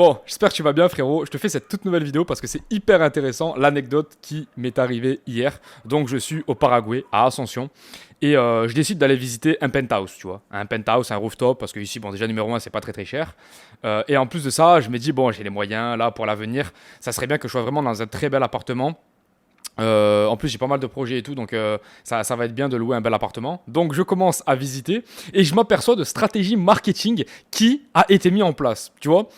Bon, j'espère que tu vas bien frérot, je te fais cette toute nouvelle vidéo parce que c'est hyper intéressant l'anecdote qui m'est arrivée hier. Donc je suis au Paraguay, à Ascension, et je décide d'aller visiter un penthouse, tu vois. Un penthouse, un rooftop, parce que ici, bon déjà numéro un, c'est pas très très cher. Et en plus de ça, je me dis, bon j'ai les moyens là pour l'avenir, ça serait bien que je sois vraiment dans un très bel appartement. En plus, j'ai pas mal de projets et tout, donc ça va être bien de louer un bel appartement. Donc, je commence à visiter et je m'aperçois de stratégie marketing qui a été mis en place. Tu vois,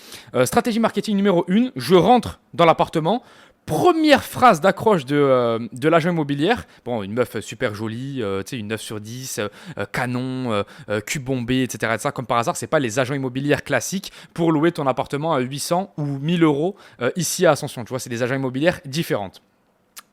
stratégie marketing numéro 1, je rentre dans l'appartement. Première phrase d'accroche de l'agent immobilière. Bon, une meuf super jolie, tu sais, une 9 sur 10, canon, cul bombé, etc., etc. Comme par hasard, c'est pas les agents immobilières classiques pour louer ton appartement à 800 ou 1000 euros ici à Ascension. Tu vois, c'est des agents immobilières différentes.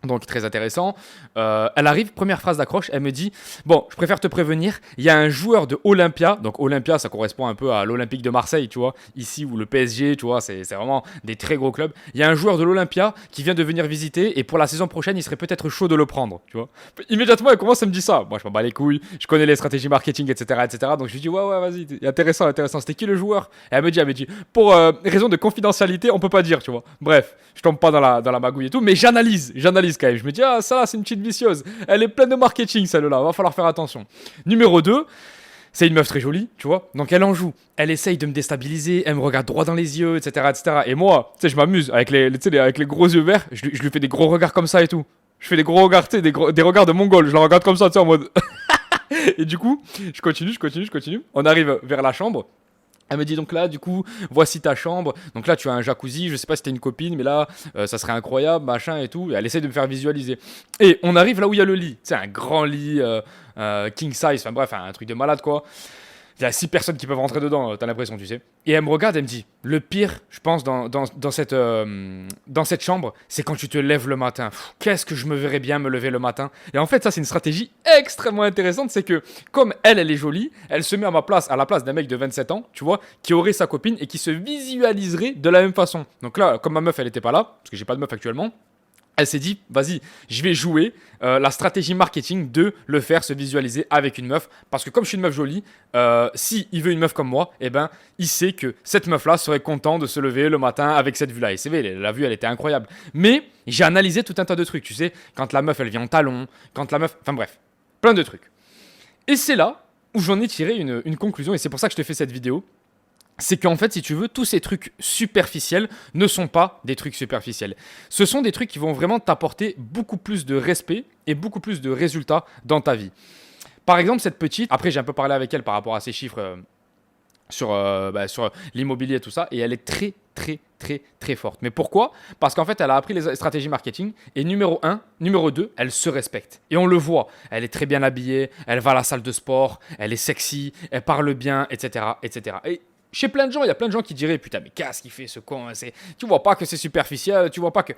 Donc très intéressant. Elle arrive, première phrase d'accroche, elle me dit bon, je préfère te prévenir, il y a un joueur de Olympia, donc Olympia ça correspond un peu à l'Olympique de Marseille, tu vois, ici ou le PSG, tu vois, c'est vraiment des très gros clubs. Il y a un joueur de l'Olympia qui vient de venir visiter et pour la saison prochaine, il serait peut-être chaud de le prendre, tu vois. Immédiatement, elle commence à me dire ça. Moi, je m'en bats les couilles, je connais les stratégies marketing, etc., etc. Donc je lui dis ouais, ouais, vas-y, intéressant, intéressant. C'était qui le joueur? Et elle me dit pour raison de confidentialité, on peut pas dire, tu vois. Bref, je tombe pas dans la magouille et tout, mais j'analyse quand même. Je me dis, ah, ça, c'est une petite vicieuse. Elle est pleine de marketing, celle-là. Va falloir faire attention. Numéro 2, c'est une meuf très jolie, tu vois. Donc, elle en joue. Elle essaye de me déstabiliser. Elle me regarde droit dans les yeux, etc., etc. Et moi, tu sais, je m'amuse avec avec les gros yeux verts. Je lui fais des gros regards comme ça et tout. Je fais des gros regards, tu sais, des regards de mongol. Je la regarde comme ça, tu sais, en mode. Et du coup, je continue. On arrive vers la chambre. Elle me dit donc là, du coup, voici ta chambre. Donc là, tu as un jacuzzi. Je sais pas si t'es une copine, mais là, ça serait incroyable, machin et tout. Et elle essaie de me faire visualiser. Et on arrive là où il y a le lit. C'est un grand lit, king size. Enfin bref, un truc de malade quoi. Il y a 6 personnes qui peuvent rentrer dedans, t'as l'impression, tu sais. Et elle me regarde, elle me dit le pire, je pense, dans cette chambre, c'est quand tu te lèves le matin. Qu'est-ce que je me verrais bien me lever le matin. Et en fait, ça, c'est une stratégie extrêmement intéressante. C'est que, comme elle est jolie, elle se met à la place d'un mec de 27 ans, tu vois, qui aurait sa copine et qui se visualiserait de la même façon. Donc là, comme ma meuf, elle était pas là, parce que j'ai pas de meuf actuellement. Elle s'est dit, vas-y, je vais jouer la stratégie marketing de le faire se visualiser avec une meuf. Parce que comme je suis une meuf jolie, si il veut une meuf comme moi, eh ben, il sait que cette meuf-là serait content de se lever le matin avec cette vue-là. Et c'est vrai, la vue, elle était incroyable. Mais j'ai analysé tout un tas de trucs, tu sais. Quand la meuf, elle vient en talon, quand la meuf... Enfin bref, plein de trucs. Et c'est là où j'en ai tiré une conclusion. Et c'est pour ça que je te fais cette vidéo. C'est qu'en fait, si tu veux, tous ces trucs superficiels ne sont pas des trucs superficiels. Ce sont des trucs qui vont vraiment t'apporter beaucoup plus de respect et beaucoup plus de résultats dans ta vie. Par exemple, cette petite, après j'ai un peu parlé avec elle par rapport à ses chiffres sur l'immobilier et tout ça, et elle est très, très, très, très forte. Mais pourquoi? Parce qu'en fait, elle a appris les stratégies marketing, et numéro 1, numéro 2, elle se respecte. Et on le voit, elle est très bien habillée, elle va à la salle de sport, elle est sexy, elle parle bien, etc., etc. Et chez plein de gens, il y a plein de gens qui diraient putain, mais qu'est-ce qu'il fait ce con, hein, tu vois pas que c'est superficiel, tu vois pas que.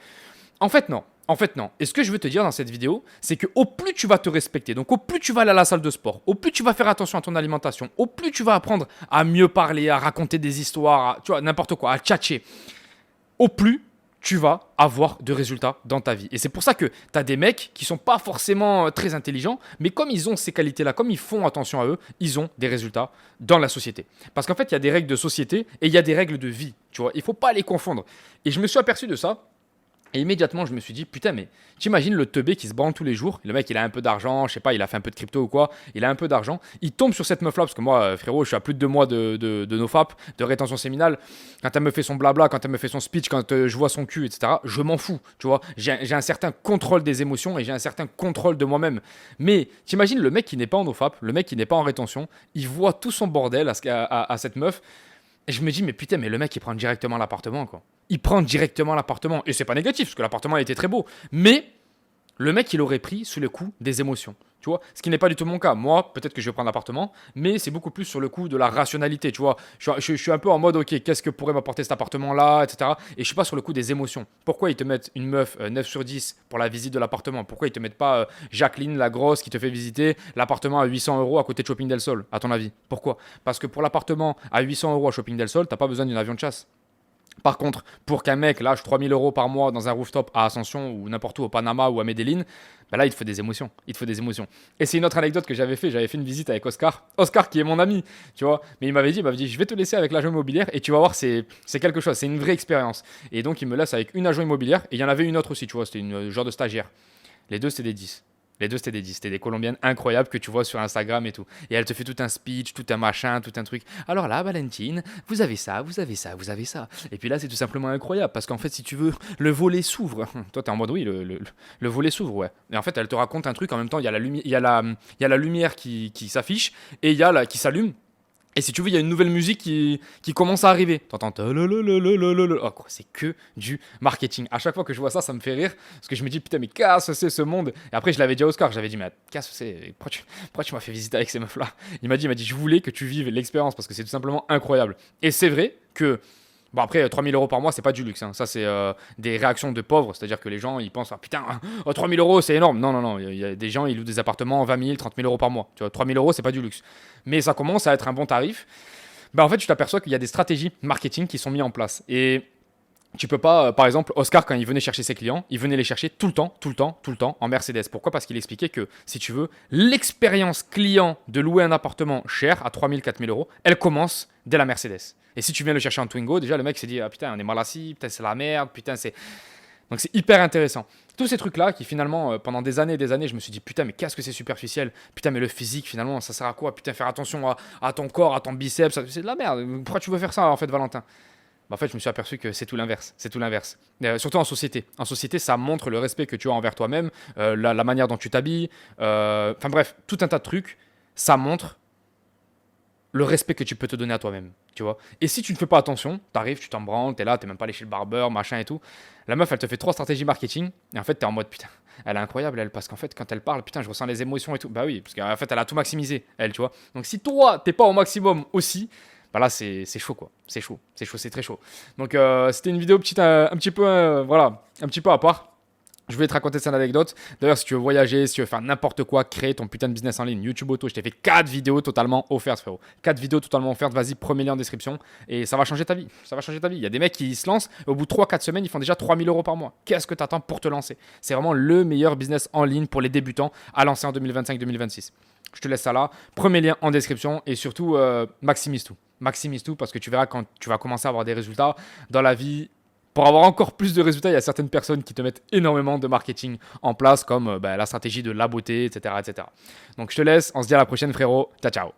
En fait, non. En fait, non. Et ce que je veux te dire dans cette vidéo, c'est que au plus tu vas te respecter, donc au plus tu vas aller à la salle de sport, au plus tu vas faire attention à ton alimentation, au plus tu vas apprendre à mieux parler, à raconter des histoires, tu vois, n'importe quoi, à tchatcher, au plus tu vas avoir de résultats dans ta vie. Et c'est pour ça que tu as des mecs qui sont pas forcément très intelligents, mais comme ils ont ces qualités-là, comme ils font attention à eux, ils ont des résultats dans la société. Parce qu'en fait, il y a des règles de société et il y a des règles de vie, tu vois. Il faut pas les confondre. Et je me suis aperçu de ça. Et immédiatement, je me suis dit, putain, mais t'imagines le teubé qui se branle tous les jours. Le mec, il a un peu d'argent, je sais pas, il a fait un peu de crypto ou quoi. Il a un peu d'argent. Il tombe sur cette meuf-là, parce que moi, frérot, je suis à plus de 2 mois de NoFap, de rétention séminale. Quand elle me fait son blabla, quand elle me fait son speech, quand je vois son cul, etc., je m'en fous, tu vois. J'ai un certain contrôle des émotions et j'ai un certain contrôle de moi-même. Mais t'imagines le mec qui n'est pas en NoFap, le mec qui n'est pas en rétention, il voit tout son bordel à cette meuf. Et je me dis, mais putain, mais le mec, il prend directement l'appartement, quoi. Il prend directement l'appartement. Et c'est pas négatif, parce que l'appartement, il était très beau. Mais le mec, il aurait pris sous le coup des émotions. Tu vois, ce qui n'est pas du tout mon cas. Moi, peut-être que je vais prendre l'appartement, mais c'est beaucoup plus sur le coup de la rationalité. Tu vois, je suis un peu en mode, ok, qu'est-ce que pourrait m'apporter cet appartement-là, etc. Et je suis pas sur le coup des émotions. Pourquoi ils te mettent une meuf 9 sur 10 pour la visite de l'appartement? Pourquoi ils te mettent pas Jacqueline, la grosse, qui te fait visiter l'appartement à 800 euros à côté de Shopping Del Sol, à ton avis? Pourquoi? Parce que pour l'appartement à 800 euros à Shopping Del Sol, t'as pas besoin d'un avion de chasse. Par contre, pour qu'un mec lâche 3000 € par mois dans un rooftop à Ascension ou n'importe où au Panama ou à Medellin, bah là, il te faut des émotions. Il te faut des émotions. Et c'est une autre anecdote que j'avais fait. J'avais fait une visite avec Oscar. Oscar, qui est mon ami, tu vois. Mais il m'avait dit, je vais te laisser avec l'agent immobilière et tu vas voir, c'est quelque chose. C'est une vraie expérience. Et donc, il me laisse avec une agent immobilière et il y en avait une autre aussi, tu vois. C'était une genre de stagiaire. Les deux, c'était des 10. Les deux, c'était des 10. C'était des Colombiennes incroyables que tu vois sur Instagram et tout. Et elle te fait tout un speech, tout un machin, tout un truc. Alors là, Valentine, vous avez ça, vous avez ça, vous avez ça. Et puis là, c'est tout simplement incroyable parce qu'en fait, si tu veux, le volet s'ouvre. Toi, t'es en mode oui, le volet s'ouvre, ouais. Et en fait, elle te raconte un truc en même temps. Il y a la, il y a la lumière qui s'affiche et il y a qui s'allume. Et si tu veux, il y a une nouvelle musique qui commence à arriver. T'entends. Oh, quoi, c'est que du marketing. À chaque fois que je vois ça, ça me fait rire. Parce que je me dis, putain, mais qu'est-ce que c'est ce monde. Et après, je l'avais dit à Oscar. J'avais dit, mais qu'est-ce que c'est. Pourquoi tu m'as fait visiter avec ces meufs-là. Il m'a dit, je voulais que tu vives l'expérience parce que c'est tout simplement incroyable. Et c'est vrai que. Bon, après, 3000 € par mois, c'est pas du luxe. Hein. Ça, c'est des réactions de pauvres. C'est-à-dire que les gens, ils pensent, ah, putain, 3000 €, c'est énorme. Non, non, non. Il y a des gens, ils louent des appartements 20 000, 30 000 € par mois. Tu vois, 3000 €, c'est pas du luxe. Mais ça commence à être un bon tarif. Bah, en fait, tu t'aperçois qu'il y a des stratégies marketing qui sont mises en place. Et tu peux pas, par exemple, Oscar, quand il venait chercher ses clients, il venait les chercher tout le temps, tout le temps, tout le temps en Mercedes. Pourquoi? Parce qu'il expliquait que, si tu veux, l'expérience client de louer un appartement cher à 3 000, 4 000 €, elle commence dès la Mercedes. Et si tu viens le chercher en Twingo, déjà le mec s'est dit, ah putain, on est mal assis, putain, c'est la merde, putain, c'est. Donc c'est hyper intéressant. Tous ces trucs-là qui finalement, pendant des années et des années, je me suis dit, putain, mais qu'est-ce que c'est superficiel. Putain, mais le physique, finalement, ça sert à quoi? Putain, faire attention à ton corps, à ton biceps, c'est de la merde. Pourquoi tu veux faire ça, en fait, Valentin? Bah, en fait, je me suis aperçu que c'est tout l'inverse. C'est tout l'inverse. Surtout en société. En société, ça montre le respect que tu as envers toi-même, la manière dont tu t'habilles. Enfin bref, tout un tas de trucs. Ça montre le respect que tu peux te donner à toi-même, tu vois. Et si tu ne fais pas attention, t'arrives, tu t'en branles, t'es là, t'es même pas allé chez le barbeur, machin et tout. La meuf, elle te fait 3 stratégies marketing, et en fait, t'es en mode, putain, elle est incroyable, elle, parce qu'en fait, quand elle parle, putain, je ressens les émotions et tout. Bah oui, parce qu'en fait, elle a tout maximisé, elle, tu vois. Donc si toi, t'es pas au maximum aussi, bah là, c'est chaud, quoi. C'est chaud, c'est très chaud. Donc c'était une vidéo petite, un petit peu, voilà, un petit peu à part. Je voulais te raconter cette anecdote. D'ailleurs, si tu veux voyager, si tu veux faire n'importe quoi, créer ton putain de business en ligne, YouTube Auto, je t'ai fait 4 vidéos totalement offertes, frérot. 4 vidéos totalement offertes. Vas-y, premier lien en description. Et ça va changer ta vie. Ça va changer ta vie. Il y a des mecs qui se lancent. Au bout de 3-4 semaines, ils font déjà 3 000 € par mois. Qu'est-ce que tu attends pour te lancer? C'est vraiment le meilleur business en ligne pour les débutants à lancer en 2025-2026. Je te laisse ça là. Premier lien en description. Et surtout, maximise tout. Maximise tout parce que tu verras quand tu vas commencer à avoir des résultats dans la vie. Pour avoir encore plus de résultats, il y a certaines personnes qui te mettent énormément de marketing en place, comme la stratégie de la beauté, etc., etc. Donc je te laisse, on se dit à la prochaine frérot, ciao ciao.